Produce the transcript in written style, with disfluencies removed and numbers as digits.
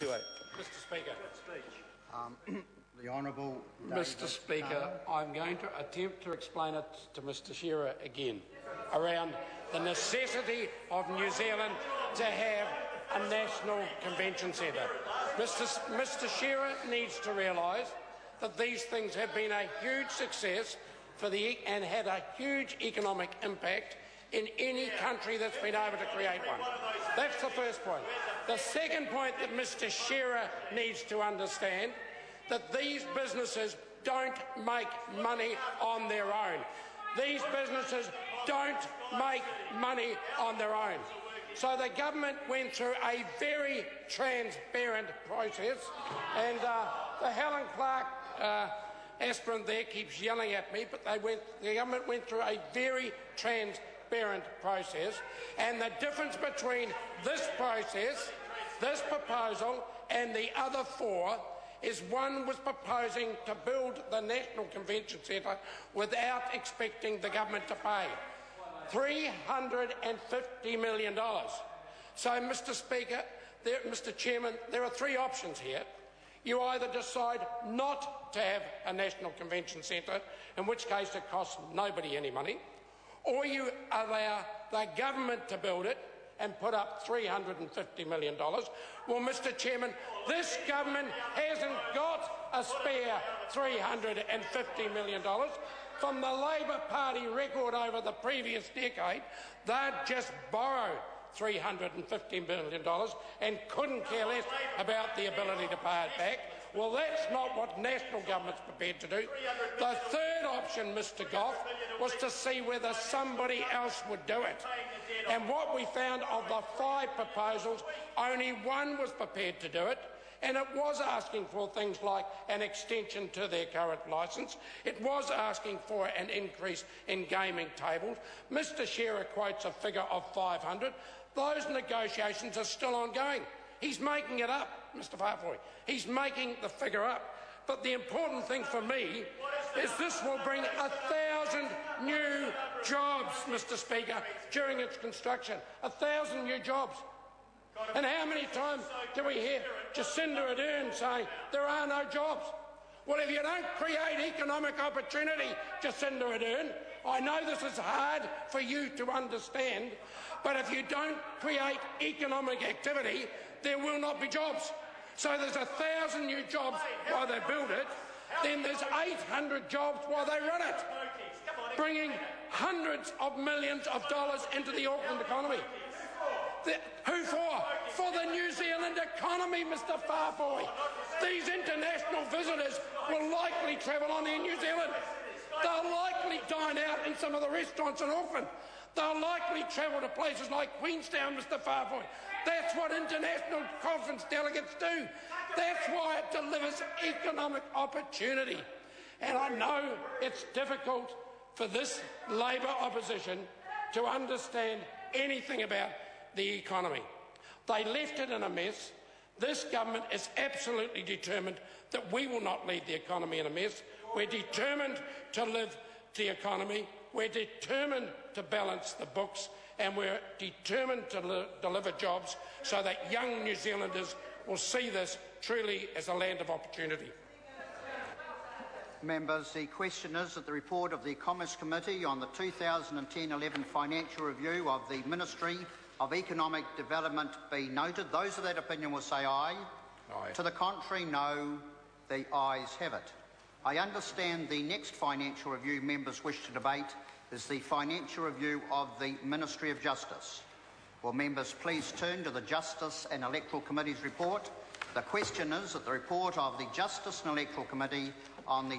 Mr. Speaker. The Honourable Mr. Speaker, I'm going to attempt to explain it to Mr. Shearer again around the necessity of New Zealand to have a national convention centre. Mr. Shearer needs to realise that these things have been a huge success and had a huge economic impact in any country that's been able to create one. That's the first point. The second point that Mr. Shearer needs to understand, that these businesses don't make money on their own. These businesses don't make money on their own. So the government went through a very transparent process, and the Helen Clark aspirant there keeps yelling at me, but the government went through a very transparent process, and the difference between this process, this proposal, and the other four is one was proposing to build the National Convention Centre without expecting the government to pay $350 million. So, Mr. Speaker, Mr. Chairman, there are three options here. You either decide not to have a National Convention Centre, in which case it costs nobody any money, or you allow the government to build it and put up $350 million. Well, Mr. Chairman, this government hasn't got a spare $350 million. From the Labor Party record over the previous decade, they'd just borrowed $350 million and couldn't care less about the ability to pay it back. Well, that's not what national government's prepared to do. The third option, Mr. Goff, was to see whether somebody else would do it. And what we found, of the five proposals, only one was prepared to do it, and it was asking for things like an extension to their current licence. It was asking for an increase in gaming tables. Mr. Shearer quotes a figure of 500. Those negotiations are still ongoing. He's making it up, Mr. Farfoy. He's making the figure up. But the important thing for me is this will bring 1,000 new jobs, Mr. Speaker, during its construction. 1,000 new jobs. And how many times do we hear Jacinda Ardern saying there are no jobs? Well, if you don't create economic opportunity, Jacinda Ardern, I know this is hard for you to understand, but if you don't create economic activity, there will not be jobs. So there's 1,000 new jobs while they build it, then there's 800 jobs while they run it, bringing hundreds of millions of dollars into the Auckland economy. Who for? For the New Zealand economy, Mr. Farfoy. These international visitors will likely travel on Air New Zealand. They'll likely dine out in some of the restaurants in Auckland. They'll likely travel to places like Queenstown, Mr. Farfoy. That's what international conference delegates do. That's why it delivers economic opportunity. And I know it's difficult for this Labor opposition to understand anything about the economy. They left it in a mess. This government is absolutely determined that we will not leave the economy in a mess. We're determined to live the economy. We're determined to balance the books, and we're determined to deliver jobs so that young New Zealanders will see this truly as a land of opportunity. Members, the question is that the report of the Commerce Committee on the 2010-11 financial review of the Ministry of Economic Development be noted. Those of that opinion will say aye. Aye. To the contrary, no. The ayes have it. I understand the next financial review members wish to debate is the financial review of the Ministry of Justice. Will members please turn to the Justice and Electoral Committee's report? The question is that the report of the Justice and Electoral Committee on the